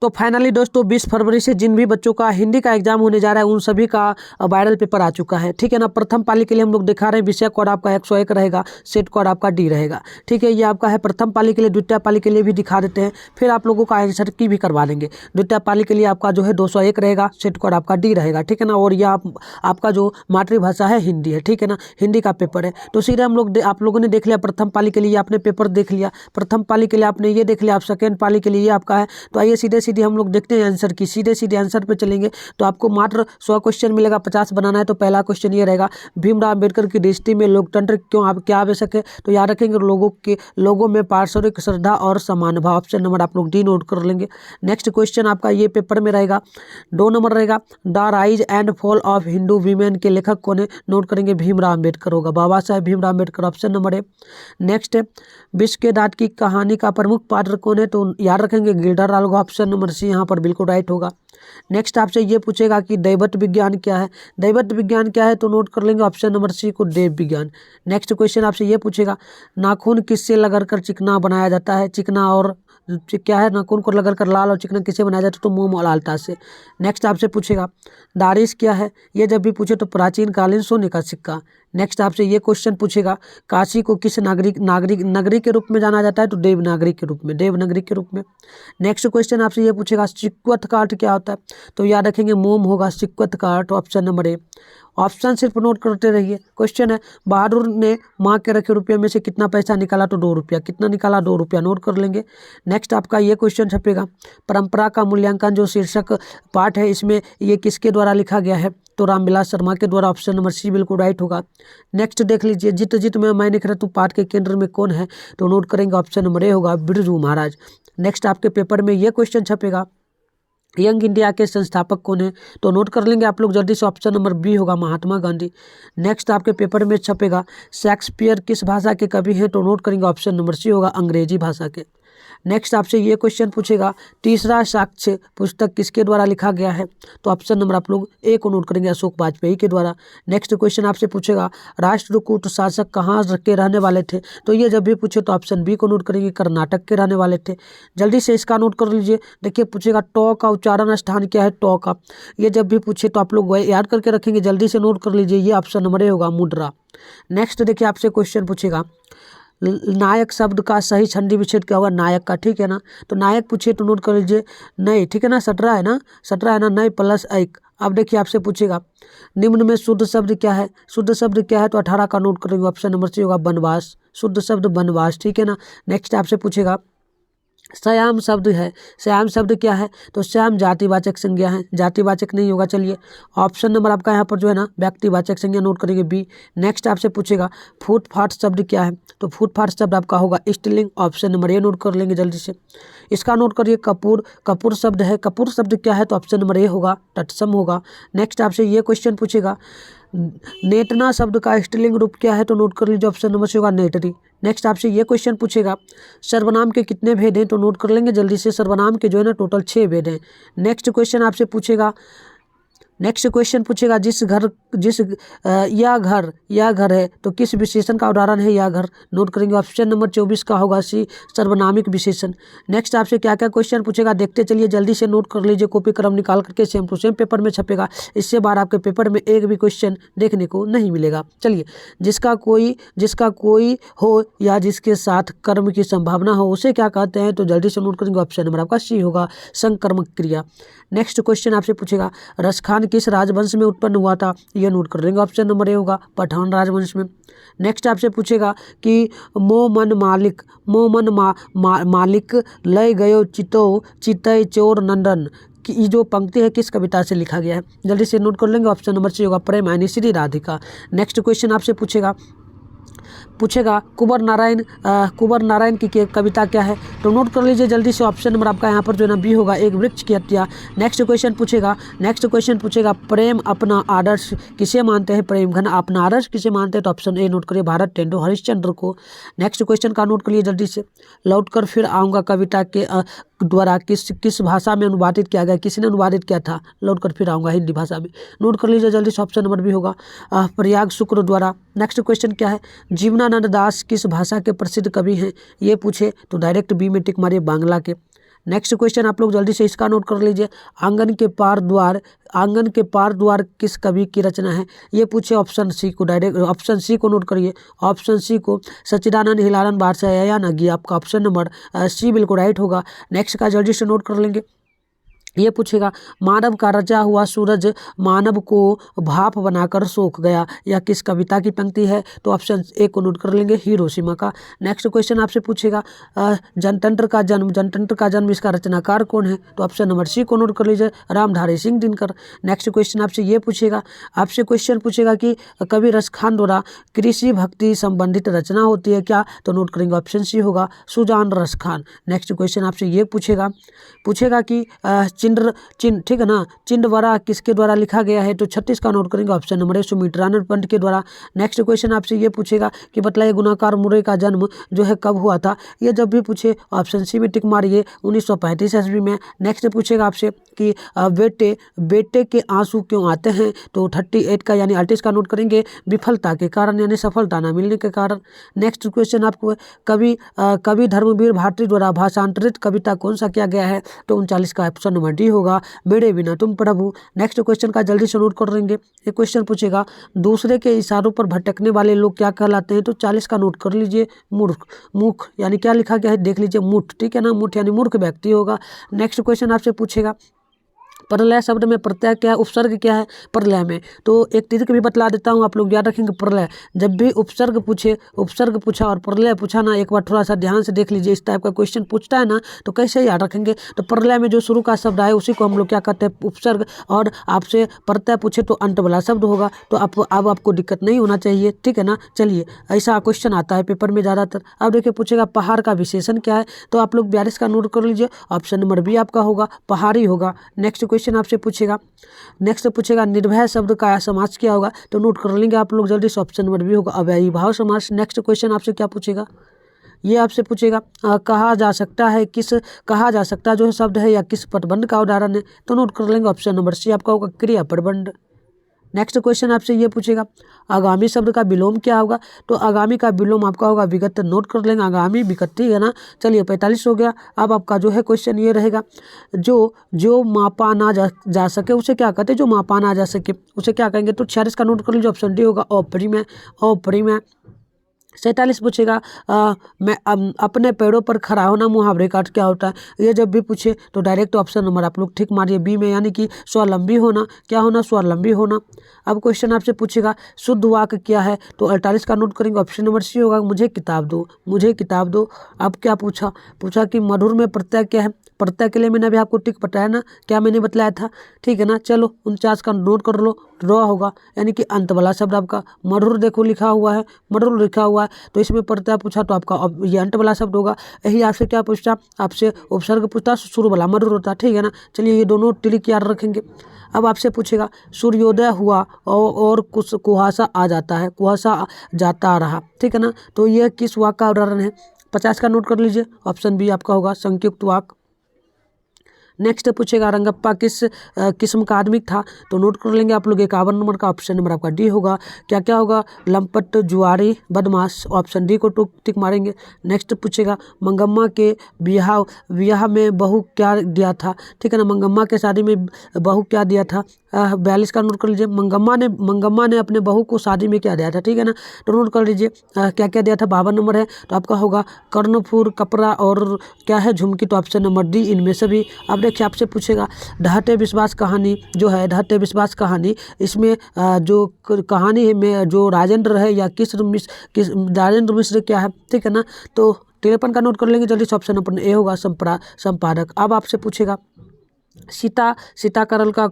तो फाइनली दोस्तों 20 फरवरी से जिन भी बच्चों का हिंदी का एग्जाम होने जा रहा है उन सभी का वायरल पेपर आ चुका है, ठीक है ना। प्रथम पाली के लिए हम लोग दिखा रहे हैं, विषय कोड आपका 101 रहेगा, सेट कोड आपका डी रहेगा, ठीक है। ये आपका है प्रथम पाली के लिए। द्वितीय पाली के लिए भी दिखा देते हैं, फिर आप लोगों का आंसर की भी करवा देंगे। द्वितीय पाली के लिए आपका जो है 201 रहेगा, सेट कोड आपका डी रहेगा, ठीक है ना। और यह आपका जो मातृभाषा है हिंदी है, ठीक है ना, हिंदी का पेपर है। तो सीधे हम लोग आप लोगों ने देख लिया प्रथम पाली के लिए आपने पेपर देख लिया, प्रथम पाली के लिए आपने ये देख लिया, आप सेकेंड पाली के लिए ये आपका है। तो आइए सीधे सीधे हम लोग देखते हैं आंसर की, सीधे सीधे आंसर पे चलेंगे। तो आपको मात्र 100 क्वेश्चन मिलेगा, 50 बनाना है। तो पहला क्वेश्चन ये रहेगा, भीमराव अम्बेडकर की दृष्टि में लोकतंत्र क्यों क्या आवश्यक है। तो याद रखेंगे लोगों में पारस्परिक श्रद्धा और समान भाव। ऑप्शन नंबर आप लोग डी नोट कर लेंगे। नेक्स्ट क्वेश्चन आपका ये पेपर में रहेगा, 2 नंबर रहेगा, the rise and fall of Hindu women के लेखक कौन है। नोट करेंगे भीमराव अम्बेडकर होगा, बाबा साहेब भीमराव अम्बेडकर, ऑप्शन नंबर है। नेक्स्ट है, विश्व के दांत की कहानी का प्रमुख पात्र कौन है। तो याद रखेंगे गिल्डर होगा, ऑप्शन नंबर सी यहाँ पर बिल्कुल राइट होगा। नेक्स्ट आपसे ये पूछेगा कि दैवत विज्ञान क्या है। दैवत विज्ञान क्या है, तो नोट कर लेंगे ऑप्शन नंबर सी को, देव विज्ञान। नेक्स्ट क्वेश्चन आपसे ये पूछेगा, नाखून किससे लगाकर चिकना बनाया जाता है। चिकना और क्या है, नाखून को लगाकर लाल और चिकना किससे बनाया जाता है, तो मोम और लालता से। नेक्स्ट आपसे पूछेगा दारिश क्या है, ये जब भी पूछे तो प्राचीन कालीन सोने का सिक्का। नेक्स्ट आपसे ये क्वेश्चन पूछेगा, काशी को किस नगरी के रूप में जाना जाता है। तो देवनागरी के रूप में, देवनागरी के रूप में। नेक्स्ट क्वेश्चन आपसे ये पूछेगा, सिक्वत काठ क्या होता है। तो याद रखेंगे मोम होगा, सिक्वत काठ, ऑप्शन नंबर ए। ऑप्शन सिर्फ नोट करते रहिए। क्वेश्चन है, बहादुर ने माँ के रखे रुपये में से कितना पैसा निकाला। तो 2 रुपया। कितना निकाला, 2 रुपया, नोट कर लेंगे। नेक्स्ट आपका ये क्वेश्चन छपेगा, परंपरा का मूल्यांकन जो शीर्षक पाठ है इसमें ये किसके द्वारा लिखा गया है। तो रामविलास शर्मा के द्वारा, ऑप्शन नंबर सी बिल्कुल राइट होगा। नेक्स्ट देख लीजिए, जित जित में मैं लिख रहा हूँ पाठ के केंद्र में कौन है। तो नोट करेंगे ऑप्शन नंबर ए होगा, बिरजू महाराज। नेक्स्ट आपके पेपर में ये क्वेश्चन छपेगा, यंग इंडिया के संस्थापक कौन है। तो नोट कर लेंगे आप लोग जल्दी से, ऑप्शन नंबर बी होगा, महात्मा गांधी। नेक्स्ट आपके पेपर में छपेगा, शेक्सपियर किस भाषा के कवि हैं। तो नोट करेंगे ऑप्शन नंबर सी होगा, अंग्रेजी भाषा के। नेक्स्ट आपसे ये क्वेश्चन पूछेगा, तीसरा साक्ष्य पुस्तक किसके द्वारा लिखा गया है। तो ऑप्शन नंबर आप लोग ए को नोट करेंगे, अशोक वाजपेयी के द्वारा। नेक्स्ट क्वेश्चन आपसे पूछेगा, राष्ट्रकूट शासक कहाँ के रहने वाले थे। तो ये जब भी पूछे तो ऑप्शन बी को नोट करेंगे, कर्नाटक के रहने वाले थे। जल्दी से इसका नोट कर लीजिए। देखिए पूछेगा, टॉ का उच्चारण स्थान क्या है। टॉ का ये जब भी पूछे तो आप लोग याद करके रखेंगे, जल्दी से नोट कर लीजिए। ये ऑप्शन नंबर ए होगा, मुद्रा। नेक्स्ट देखिए आपसे क्वेश्चन पूछेगा, नायक शब्द का सही संधि विच्छेद क्या होगा। नायक का, ठीक है ना। तो नायक पूछे तो नोट कर लीजिए नए, ठीक है ना, 17 है ना, 17 है ना, नए प्लस एक। अब देखिए आपसे पूछेगा, निम्न में शुद्ध शब्द क्या है। शुद्ध शब्द क्या है, तो 18 का नोट करेंगे, ऑप्शन नंबर सी होगा, वनवास। शुद्ध शब्द वनवास, ठीक है ना। नेक्स्ट आपसे पूछेगा, श्याम शब्द है, श्याम शब्द क्या है। तो श्याम जातिवाचक संज्ञा है, जातिवाचक नहीं होगा। चलिए ऑप्शन नंबर आपका यहाँ पर जो है ना, व्यक्तिवाचक संज्ञा, नोट करेंगे बी। नेक्स्ट आपसे पूछेगा, फूट फाट शब्द क्या है। तो फूट फाट शब्द आपका होगा स्त्रीलिंग, ऑप्शन नंबर ए नोट कर लेंगे जल्दी से। इसका नोट करिए, कपूर, कपूर शब्द है, कपूर शब्द क्या है। तो ऑप्शन नंबर ए होगा, तत्सम होगा। नेक्स्ट आपसे ये क्वेश्चन पूछेगा, नेटना शब्द का स्त्रीलिंग रूप क्या है। तो नोट कर लीजिए, ऑप्शन नंबर सी होगा, नेटरी। नेक्स्ट आपसे ये क्वेश्चन पूछेगा, सर्वनाम के कितने भेद हैं। तो नोट कर लेंगे जल्दी से, सर्वनाम के जो है ना टोटल 6 भेद हैं। नेक्स्ट क्वेश्चन आपसे पूछेगा, यह घर है तो किस विशेषण का उदाहरण है यह घर। नोट करेंगे ऑप्शन नंबर 24 का होगा सी, सर्वनामिक विशेषण। नेक्स्ट आपसे क्या क्या क्वेश्चन पूछेगा देखते चलिए, जल्दी से नोट कर लीजिए, कॉपी कलम निकाल करके सेम टू सेम पेपर में छपेगा। इससे बार आपके पेपर में एक भी क्वेश्चन देखने को नहीं मिलेगा। चलिए, जिसका कोई हो या जिसके साथ कर्म की संभावना हो उसे क्या कहते हैं। तो जल्दी से नोट करेंगे, ऑप्शन नंबर आपका सी होगा, संकर्मक क्रिया। नेक्स्ट क्वेश्चन आपसे पूछेगा, रसखान किस राजवंश में उत्पन्न हुआ था। ये नोट कर लेंगे, ऑप्शन नंबर ए होगा, पठान राजवंश में। नेक्स्ट आपसे पूछेगा कि मालिक लय गयो चितय चोर नंदन कि ये जो पंक्ति है किस कविता से लिखा गया है। जल्दी से नोट कर लेंगे, ऑप्शन नंबर सी होगा, प्रेम यानी श्री राधिका। नेक्स्ट क्वेश्चन आपसे पूछेगा कुंवर नारायण की कविता क्या है। तो नोट कर लीजिए जल्दी से, ऑप्शन नंबर आपका यहाँ पर जो है ना बी होगा, एक वृक्ष की हत्या। नेक्स्ट क्वेश्चन पूछेगा प्रेम अपना आदर्श किसे मानते हैं। प्रेम घन अपना आदर्श किसे मानते हैं। तो ऑप्शन ए नोट करिए, भारत टेंडो हरिश्चंद्र को। नेक्स्ट क्वेश्चन का नोट करिए जल्दी से, लौट कर फिर आऊँगा कविता के द्वारा किस भाषा में अनुवादित किया गया, किसने अनुवादित किया था। लौट कर फिर आऊँगा हिंदी भाषा में। नोट कर लीजिए जल्दी से, ऑप्शन नंबर बी होगा, प्रयाग शुक्र द्वारा। नेक्स्ट क्वेश्चन क्या है, जीवनानंद दास किस भाषा के प्रसिद्ध कवि हैं। ये पूछे तो डायरेक्ट बी में टिक मारिए, बांग्ला के। नेक्स्ट क्वेश्चन आप लोग जल्दी से इसका नोट कर लीजिए। आंगन के पार द्वार किस कवि की रचना है? ये पूछे ऑप्शन सी को, डायरेक्ट ऑप्शन सी को नोट करिए। ऑप्शन सी को सच्चिदानंद हिलारन बादशाह या नगी, आपका ऑप्शन नंबर सी बिल्कुल राइट होगा। नेक्स्ट का जल्दी से नोट कर लेंगे। ये पूछेगा मानव का रचा हुआ सूरज मानव को भाप बनाकर सोख गया, यह किस कविता की पंक्ति है? तो ऑप्शन ए को नोट कर लेंगे, हिरोशिमा का। नेक्स्ट क्वेश्चन आपसे पूछेगा जनतंत्र का जन्म इसका रचनाकार कौन है? तो ऑप्शन नंबर सी को नोट कर लीजिए, रामधारी सिंह दिनकर। नेक्स्ट क्वेश्चन आपसे ये पूछेगा, कि कवि रसखान द्वारा कृषि भक्ति संबंधित रचना होती है क्या? तो नोट करेंगे, ऑप्शन सी होगा, सुजान रसखान। नेक्स्ट क्वेश्चन आपसे ये पूछेगा कि ठीक है ना, चिंडवरा किसके द्वारा लिखा गया है? तो 36 का नोट करेंगे, option number A Sumitranand Pant के द्वारा। नेक्स्ट क्वेश्चन आपसे ये पूछेगा कि बताइए गुणाकार मुर्रे का जन्म जो है कब हुआ था? ये जब भी पूछे ऑप्शन सी में टिक मारिए, 1935 ईस्वी में। नेक्स्ट पूछेगा आपसे कि बेटे के आंसू क्यों आते हैं? तो 38 का यानी 38 का नोट करेंगे, विफलता के कारण यानी सफलता न मिलने के कारण। नेक्स्ट क्वेश्चन आपको कवि धर्मवीर भारती द्वारा भाषांतरित कविता कौन सा किया गया है? तो 39 का ऑप्शन नंबर डी होगा, मेरे बिना तुम प्रभु। नेक्स्ट क्वेश्चन का जल्दी से नोट कर लेंगे। ये क्वेश्चन पूछेगा दूसरे के इशारों पर भटकने वाले लोग क्या कहलाते हैं? तो 40 का नोट कर लीजिए, मूर्ख यानी क्या लिखा गया है देख लीजिए, मूठ, ठीक है ना, मूठ यानी मूर्ख व्यक्ति होगा। नेक्स्ट क्वेश्चन आपसे पूछेगा प्रलय शब्द में प्रत्यय क्या है, उपसर्ग क्या है प्रलय में? तो एक ट्रिक भी बतला देता हूँ, आप लोग याद रखेंगे। प्रलय जब भी उपसर्ग पूछा और प्रलय पूछा ना, एक बार थोड़ा सा ध्यान से देख लीजिए, इस टाइप का क्वेश्चन पूछता है ना तो कैसे याद रखेंगे? तो प्रलय में जो शुरू का शब्द आए उसी को हम लोग क्या कहते हैं, उपसर्ग। और आपसे प्रत्यय पूछे तो अंत वाला शब्द होगा। तो अब आपको दिक्कत नहीं होना चाहिए, ठीक है ना। चलिए, ऐसा क्वेश्चन आता है पेपर में ज़्यादातर। अब देखिए पूछेगा पहाड़ का विशेषण क्या है? तो आप लोग 42 का नोट कर लीजिए, ऑप्शन नंबर बी आपका होगा, पहाड़ी होगा। नेक्स्ट क्वेश्चन आपसे पूछेगा निर्भय शब्द का समास क्या होगा? तो नोट कर लेंगे आप लोग जल्दी से, ऑप्शन नंबर बी होगा, अव्ययी भाव समास। नेक्स्ट क्वेश्चन आपसे क्या पूछेगा? ये आपसे पूछेगा कहा जा सकता जो है शब्द है या किस पटबंध का उदाहरण है? तो नोट कर लेंगे, ऑप्शन नंबर सी आपका होगा, क्रिया पटबंध। नेक्स्ट क्वेश्चन आपसे ये पूछेगा आगामी शब्द का विलोम क्या होगा? तो आगामी का विलोम आपका होगा विगत, नोट कर लेंगे, आगामी विगत, ठीक है ना। चलिए 45 हो गया। अब आपका जो है क्वेश्चन ये रहेगा, जो मापा ना जा सके उसे क्या कहते हैं? जो मापा ना जा सके उसे क्या कहेंगे? तो 46 का नोट कर लीजिए, ऑप्शन डी होगा, अपरिमेय। 47 पूछेगा मैं अपने पैरों पर खड़ा होना मुहावरे का अर्थ क्या होता है? ये जब भी पूछे तो डायरेक्ट ऑप्शन नंबर आप लोग ठीक मारिए, बी में, यानी कि स्वावलंबी होना। क्या होना? स्वावलंबी होना। अब क्वेश्चन आपसे पूछेगा शुद्ध वाक्य क्या है? तो 48 का नोट करेंगे, ऑप्शन नंबर सी होगा, मुझे किताब दो। अब क्या पूछा कि मधुर में प्रत्यय क्या है? प्रत्यय के लिए मैंने अभी आपको टिक बताया ना, क्या मैंने बतलाया था, ठीक है ना। चलो 49 का नोट कर लो, ड्रॉ होगा, यानी कि अंत वाला शब्द आपका मधुर, देखो लिखा हुआ है, मधुर लिखा हुआ है, तो इसमें प्रत्यय पूछा तो आपका ये अंत वाला शब्द होगा। यही आपसे क्या पूछता? आपसे उपसर्ग पूछता, शुरू वाला मधुर होता, ठीक है ना। चलिए ये दोनों ट्रिक याद रखेंगे। अब आपसे पूछेगा सूर्योदय हुआ और कुछ कुहासा आ जाता है, कुहासा जाता रहा, ठीक है ना। तो यह किस वाक्य का उदाहरण है? 50 का नोट कर लीजिए, ऑप्शन बी आपका होगा, संयुक्त वाक्य। नेक्स्ट पूछेगा रंगप्पा किस किस्म का आदमी था? तो नोट कर लेंगे आप लोग 51 नंबर का, ऑप्शन नंबर आपका डी होगा। क्या होगा? लंपट, जुआरी, बदमाश, ऑप्शन डी को टिक मारेंगे। नेक्स्ट पूछेगा मंगम्मा के ब्याह में बहू क्या दिया था? ठीक है ना, मंगम्मा के शादी में बहू क्या दिया था? 42 का नोट कर लीजिए, मंगम्मा ने अपने बहू को शादी में क्या दिया था, ठीक है ना। तो नोट कर लीजिए क्या दिया था। 52 नंबर है, तो आपका होगा कर्णफूल, कपड़ा और क्या है, झुमकी, तो ऑप्शन नंबर डी इनमें से भी। अब देखिए आपसे पूछेगा ढहते विश्वास कहानी जो है, ढहते विश्वास कहानी, इसमें जो कहानी है में जो राजेंद्र है या राजेंद्र मिश्र क्या है, ठीक है ना। तो 53 का नोट कर लेंगे जल्दी से, ऑप्शन नंबर ए होगा, संपादक। अब आपसे पूछेगा सीता करल का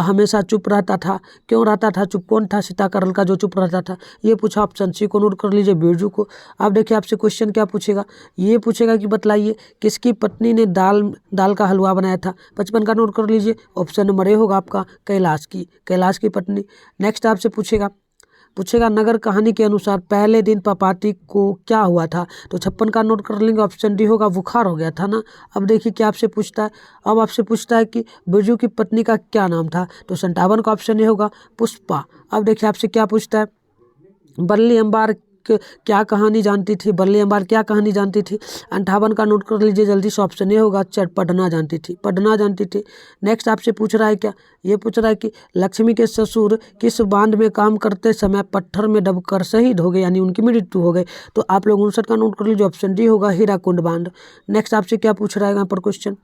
हमेशा चुप रहता था, क्यों रहता था चुप? कौन था सीता करल का जो चुप रहता था? ये पूछा, ऑप्शन सी को नोट कर लीजिए, बिरजू को। अब देखिए आपसे क्वेश्चन क्या पूछेगा, ये पूछेगा कि बतलाइए किसकी पत्नी ने दाल का हलवा बनाया था? 55 का नोट कर लीजिए, ऑप्शन नंबर ए होगा आपका, कैलाश की पत्नी। नेक्स्ट आपसे पूछेगा नगर कहानी के अनुसार पहले दिन पापाती को क्या हुआ था? तो 56 का नोट कर लेंगे, ऑप्शन डी होगा, बुखार हो गया था ना। अब देखिए क्या आपसे पूछता है, अब आपसे पूछता है कि बिरजू की पत्नी का क्या नाम था? तो 57 का ऑप्शन ये होगा, पुष्पा। अब देखिए आपसे क्या पूछता है, बल्ली अंबार क्या कहानी जानती थी? बल्ले अम्बार क्या कहानी जानती थी? 58 का नोट कर लीजिए जल्दी से, ऑप्शन ए होगा, पढ़ना जानती थी, पढ़ना जानती थी। नेक्स्ट आपसे पूछ रहा है क्या, ये पूछ रहा है कि लक्ष्मी के ससुर किस बांध में काम करते समय पत्थर में दबकर शहीद हो गए, यानी उनकी मृत्यु हो गई। तो आप लोग 59 का नोट कर लीजिए, ऑप्शन डी होगा, हीराकुंड बांध। नेक्स्ट आपसे क्या पूछ रहा है यहाँ पर क्वेश्चन,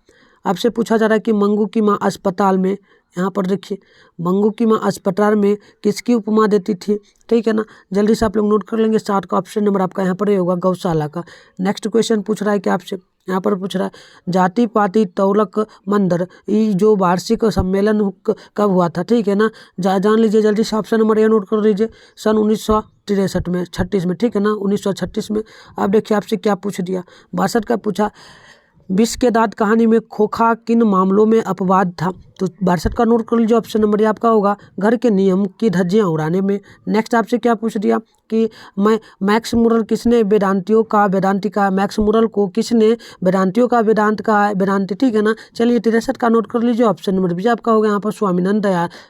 आपसे पूछा जा रहा है कि मंगू की माँ अस्पताल में, यहाँ पर देखिए मंगू की माँ अस्पताल में किसकी उपमा देती थी? ठीक है ना, जल्दी से आप लोग नोट कर लेंगे। 60 का ऑप्शन नंबर आपका यहाँ पर ये होगा, गौशाला का। नेक्स्ट क्वेश्चन पूछ रहा है कि आपसे यहाँ पर पूछ रहा है जाति पाति तौलक मंदिर ये जो वार्षिक सम्मेलन कब हुआ था? ठीक है ना, जान लीजिए जल्दी से, ऑप्शन नंबर ए नोट कर लीजिए, सन 1963 में, 36 में, ठीक है ना, 1936 में। अब देखिए आपसे क्या पूछ दिया, 62 का पूछा विष के दांत कहानी में खोखा किन मामलों में अपवाद था? तो 62 का नोट कर लीजिए, ऑप्शन नंबर आपका होगा, घर के नियम की धज्जियां उड़ाने में। नेक्स्ट आपसे क्या पूछ दिया कि मैक्स मुरल किसने वेदांतियों का वेदांति का, मैक्स मुरल को किसने वेदांतियों का वेदांत का वेदांति, ठीक है ना। चलिए 63 का नोट कर लीजिए, ऑप्शन नंबर बी आपका होगा यहाँ पर,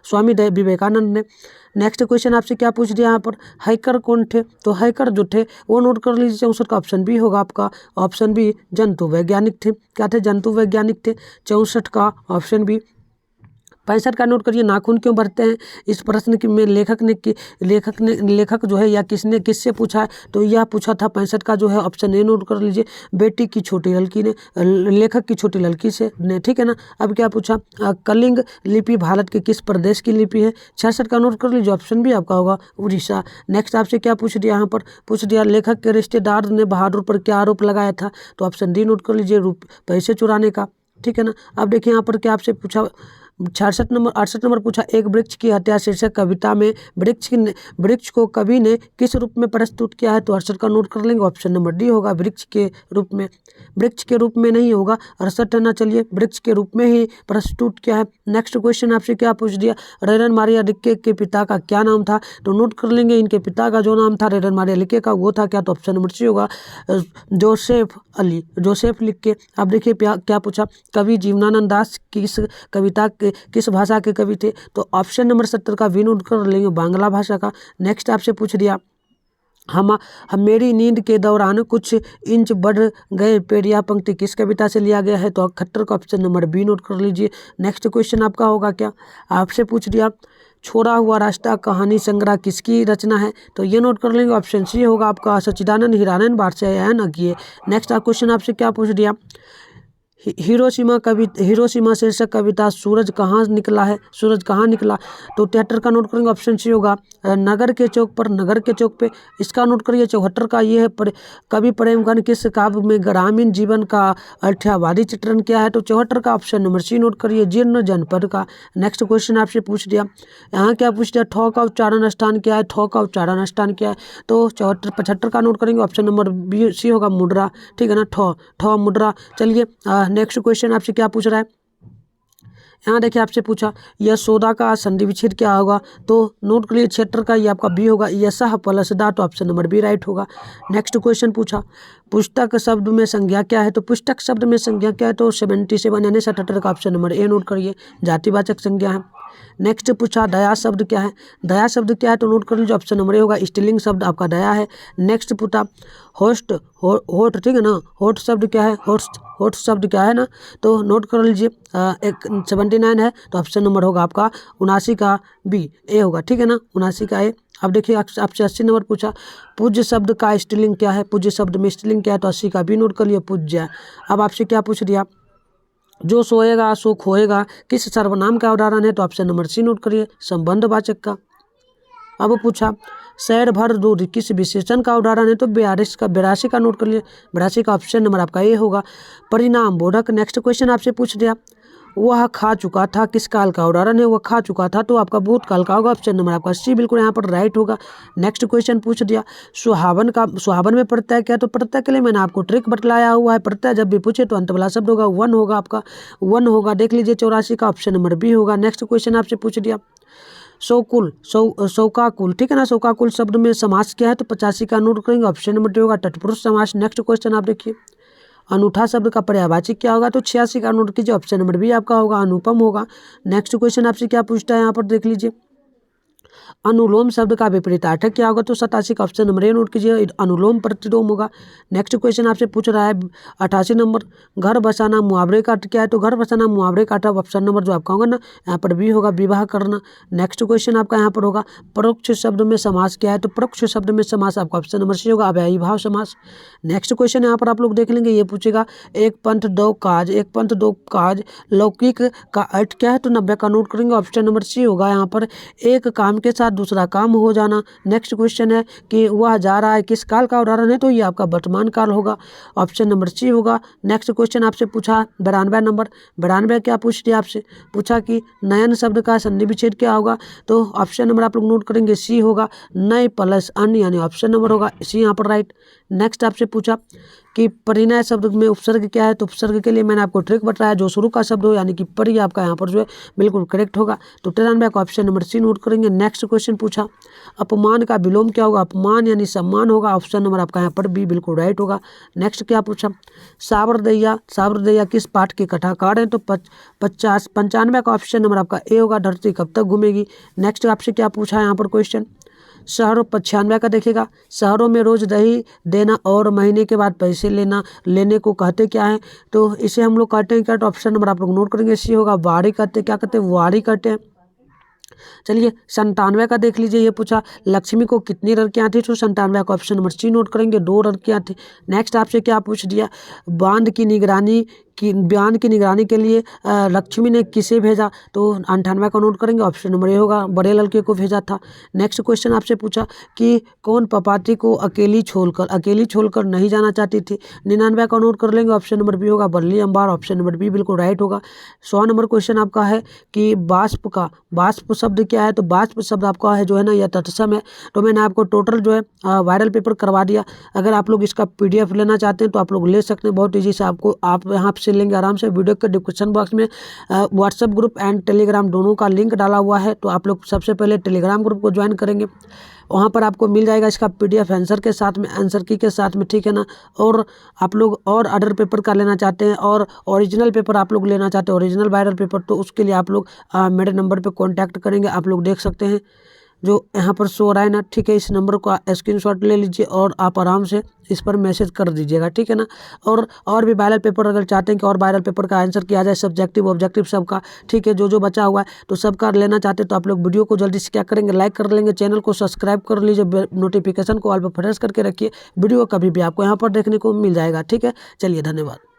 स्वामी विवेकानंद ने। नेक्स्ट क्वेश्चन आपसे क्या पूछ दिया यहाँ पर, हैकर कौन थे? तो हैकर जो थे वो नोट कर लीजिए, 64 का ऑप्शन बी होगा आपका, ऑप्शन बी जंतु वैज्ञानिक थे। क्या थे? जंतु वैज्ञानिक थे, 64 का ऑप्शन बी। 65 का नोट करिए, नाखून क्यों बढ़ते हैं? इस प्रश्न की में लेखक जो है या किससे पूछा है? तो यह पूछा था 65 का जो है, ऑप्शन ए नोट कर लीजिए, बेटी की छोटी लड़की ने, लेखक की छोटी लड़की से ने, ठीक है ना। अब क्या पूछा, कलिंग लिपि भारत के किस प्रदेश की लिपि है? 66 का नोट कर लीजिए, ऑप्शन बी आपका होगा, उड़ीसा। नेक्स्ट आपसे क्या पूछ दिया यहाँ पर, पूछ दिया लेखक के रिश्तेदार ने बहादुर पर क्या आरोप लगाया था? तो ऑप्शन डी नोट कर लीजिए, पैसे चुराने का, ठीक है ना। अब देखिए यहाँ पर क्या आपसे पूछा, 68 नंबर पूछा, एक वृक्ष की हत्या शीर्षक कविता में वृक्ष को कवि ने किस रूप में प्रस्तुत किया है? तो 68 का नोट कर लेंगे, ऑप्शन नंबर डी होगा, वृक्ष के रूप में। वृक्ष के रूप में नहीं होगा, 68 है ना, चलिए वृक्ष के रूप में ही प्रस्तुत किया है। नेक्स्ट क्वेश्चन आपसे क्या पूछ दिया, रेरन मारिया रिक्के के पिता का क्या नाम था? तो नोट कर लेंगे, इनके पिता का जो नाम था रेरन मारिया रिक्के का, वो था क्या? तो ऑप्शन नंबर सी होगा, जोसेफ लिक्के। अब देखिए क्या पूछा, कवि जीवनानंद दास किस भाषा के कवि थे? तो ऑप्शन नंबर 70 का भी नोट कर लेंगे, बांग्ला भाषा का। नेक्स्ट आपसे पूछ दिया, हम मेरी नींद के दौरान कुछ इंच बढ़ गए पेड़, यह पंक्ति किस कविता से लिया गया है? तो 71 का ऑप्शन नंबर बी नोट कर लीजिए। नेक्स्ट क्वेश्चन आपका होगा क्या, आपसे पूछ दिया छोड़ा हुआ रास्ता कहानी संग्रह किसकी रचना है? तो ये नोट कर लेंगे, ऑप्शन सी होगा आपका, सच्चिदानंद हीरानंद बादशाह है ना किए। नेक्स्ट क्वेश्चन आपसे क्या पूछ दिया, हिरोशिमा शीर्षक कविता सूरज कहाँ निकला है? सूरज कहाँ निकला? तो 73 का नोट करेंगे, ऑप्शन सी होगा, नगर के चौक पे। इसका नोट करिए। 74 का ये है, कवि प्रेमगन किस काव्य में ग्रामीण जीवन का अर्थ्यावादी चित्रण किया है? तो 74 का ऑप्शन नंबर सी नोट करिए, जीर्ण जनपद का। नेक्स्ट क्वेश्चन आपसे पूछ दिया, यहाँ क्या पूछ दिया, ठौ का उच्चारण स्थान क्या है? ठौ का उच्चारण स्थान क्या है? तो 75 का नोट करेंगे, ऑप्शन नंबर बी सी होगा, मुद्रा, ठीक है ना, ठौ मुद्रा। चलिए नेक्स्ट क्वेश्चन आपसे क्या पूछ रहा है, यहाँ देखिए आपसे पूछा यशोदा का संधि विच्छेद क्या होगा? तो नोट कर लिए 76 का, ये आपका बी होगा, यशः प्लस दा, तो ऑप्शन नंबर बी राइट होगा। नेक्स्ट क्वेश्चन पूछा पुस्तक शब्द में संज्ञा क्या है? तो पुस्तक शब्द में संज्ञा क्या है? तो 77 यानी 77 का ऑप्शन नंबर ए नोट करिए, जातिवाचक संज्ञा है। नेक्स्ट पूछा दया शब्द क्या है? दया शब्द क्या है? तो नोट कर लीजिए, ऑप्शन नंबर ए होगा, स्त्रीलिंग शब्द आपका दया है। नेक्स्ट पूछा होस्ट होठ, ठीक है ना, होठ शब्द क्या है? होठ शब्द क्या है ना, तो नोट कर लीजिए, 79 है, तो ऑप्शन नंबर होगा आपका 79 का बी ए होगा, ठीक है ना, 79 का ए। अब देखिए आपसे 80 नंबर पूछा पूज्य शब्द का स्त्रीलिंग क्या है? पूज्य शब्द में स्त्रीलिंग क्या है? तो 80 का बी नोट कर लिए, पूज्य। अब आपसे क्या पूछ दिया, जो सोएगा सो खोएगा किस सर्वनाम का उदाहरण है? तो ऑप्शन नंबर सी नोट करिए, संबंधवाचक का। अब पूछा शहर भर दूध किस विशेषण का उदाहरण है? तो 82 का नोट कर लिए, 82 का ऑप्शन नंबर आपका ए होगा, परिणाम बोधक। नेक्स्ट क्वेश्चन आपसे पूछ दिया वह खा चुका था किस काल का उदाहरण है? वह खा चुका था, तो आपका भूत काल का होगा, ऑप्शन नंबर आपका सी बिल्कुल यहाँ पर राइट होगा। नेक्स्ट क्वेश्चन पूछ दिया सुहावन में प्रत्यय क्या? तो प्रत्यय के लिए मैंने आपको ट्रिक बतलाया हुआ है, प्रत्यय जब भी पूछे तो अंत वाला शब्द होगा, वन होगा आपका, वन होगा, देख लीजिए 84 का ऑप्शन नंबर बी होगा। नेक्स्ट क्वेश्चन आपसे पूछ दिया शौकाकुल, ठीक है ना, शौकाकुल शब्द में समास क्या है? तो 85 का नोट करेंगे, ऑप्शन नंबर डी होगा, तत्पुरुष समास। नेक्स्ट क्वेश्चन आप देखिए अनूठा शब्द का पर्यायवाची क्या होगा? तो 86 का नोट कीजिए, ऑप्शन नंबर बी आपका होगा, अनुपम होगा। नेक्स्ट क्वेश्चन आपसे क्या पूछता है यहाँ पर देख लीजिए, अनुलोम शब्द का विपरीतार्थक क्या होगा? तो 87 का ऑप्शन नंबर ए नोट कीजिए, अनुलोम प्रतिलोम होगा। नेक्स्ट क्वेश्चन आपसे पूछ रहा है 88 नंबर, घर बसाना मुहावरे का अर्थ क्या है? तो घर बसाना मुहावरे का अर्थ ऑप्शन नंबर जो आपका होगा ना यहाँ पर बी होगा, विवाह करना। नेक्स्ट क्वेश्चन आपका यहाँ पर होगा परोक्ष शब्द में समास क्या है? तो परोक्ष शब्द में समास आपका ऑप्शन नंबर सी होगा, अव्ययी भाव समास। नेक्स्ट क्वेश्चन यहाँ पर आप लोग देख लेंगे, ये पूछेगा एक पंथ दो काज, एक पंथ दो काज लौकिक का अर्थ क्या है? तो 90 का नोट करेंगे, ऑप्शन नंबर सी होगा यहाँ पर एक काम के साथ दूसरा काम हो जाना। नेक्स्ट क्वेश्चन है कि वह जा रहा है, किस काल का उदाहरण है? तो ये आपका वर्तमान काल होगा, ऑप्शन नंबर सी होगा। नेक्स्ट क्वेश्चन आपसे पूछा 92 नंबर, 92 क्या पूछ दिया आपसे? पूछा कि नयन शब्द का संधि विच्छेद क्या होगा? तो ऑप्शन नंबर आप लोग नोट करेंगे सी होगा, नय प्लस अन, यानी ऑप्शन नंबर होगा सी यहाँ पर राइट। नेक्स्ट आपसे पूछा कि परिणय शब्द में उपसर्ग क्या है? तो उपसर्ग के लिए मैंने आपको ट्रिक बताया, जो शुरू का शब्द हो यानी कि पर, आपका यहाँ पर जो है बिल्कुल करेक्ट होगा। तो 93 का ऑप्शन नंबर सी नोट करेंगे। नेक्स्ट क्वेश्चन पूछा अपमान का विलोम क्या होगा? अपमान यानी सम्मान होगा, ऑप्शन नंबर आपका यहाँ पर बी बिल्कुल राइट होगा। नेक्स्ट क्या पूछा सावरदैया, सावरदैया किस पाठ के कथाकार हैं? तो 95 का ऑप्शन नंबर आपका ए होगा, धरती कब तक घूमेगी। नेक्स्ट आपसे क्या पूछा है यहाँ पर क्वेश्चन शहरों 95 का देखिएगा, शहरों में रोज दही देना और महीने के बाद पैसे लेने को कहते क्या है? तो इसे हम लोग कहते हैं क्या? तो ऑप्शन नंबर आप लोग नोट करेंगे सी होगा, वारी कहते, क्या कहते हैं? वारी कहते हैं। चलिए 97 का देख लीजिए, ये पूछा लक्ष्मी को कितनी लड़कियां थी? तो 97 का ऑप्शन नंबर सी नोट करेंगे, 2 लड़कियां थी। नेक्स्ट आपसे क्या पूछ दिया बांध की निगरानी के लिए लक्ष्मी ने किसे भेजा? तो 98 का नोट करेंगे, ऑप्शन नंबर ए होगा, बड़े लड़के को भेजा था। नेक्स्ट क्वेश्चन आपसे पूछा कि कौन पपाती को अकेली छोड़कर नहीं जाना चाहती थी? 99 का नोट कर लेंगे, ऑप्शन नंबर बी होगा, बल्ली अंबार, ऑप्शन नंबर बी बिल्कुल राइट होगा। 100 नंबर क्वेश्चन आपका है कि बाष्प शब्द क्या है? तो बाष्प शब्द आपका है जो है ना यह तत्सम है। तो मैंने आपको टोटल जो है वायरल पेपर करवा दिया। अगर आप लोग इसका PDF लेना चाहते हैं तो आप लोग ले सकते हैं, बहुत ईजी से आपको आप यहाँ से लेंगे आराम से। वीडियो के डिस्क्रिप्शन बॉक्स में व्हाट्सएप ग्रुप एंड टेलीग्राम दोनों का लिंक डाला हुआ है, तो आप लोग सबसे पहले टेलीग्राम ग्रुप को ज्वाइन करेंगे, वहाँ पर आपको मिल जाएगा इसका PDF आंसर के साथ में, आंसर की के साथ में, ठीक है ना। और आप लोग और अदर पेपर का लेना चाहते हैं और ओरिजिनल पेपर आप लोग लेना चाहते हैं, ओरिजिनल वायरल पेपर, तो उसके लिए आप लोग मेरे नंबर पे कांटेक्ट करेंगे। आप लोग देख सकते हैं जो यहाँ पर शो हो रहा है ना, ठीक है। इस नंबर का स्क्रीनशॉट ले लीजिए और आप आराम से इस पर मैसेज कर दीजिएगा, ठीक है ना। और भी वायरल पेपर अगर चाहते हैं कि और वायरल पेपर का आंसर किया जाए, सब्जेक्टिव ऑब्जेक्टिव सबका, ठीक है, जो बचा हुआ है तो सबका लेना चाहते हैं तो आप लोग वीडियो को जल्दी से क्या करेंगे, लाइक कर लेंगे, चैनल को सब्सक्राइब कर लीजिए, नोटिफिकेशन को ऑल पर प्रेस करके रखिए। वीडियो कभी भी आपको यहाँ पर देखने को मिल जाएगा, ठीक है। चलिए धन्यवाद।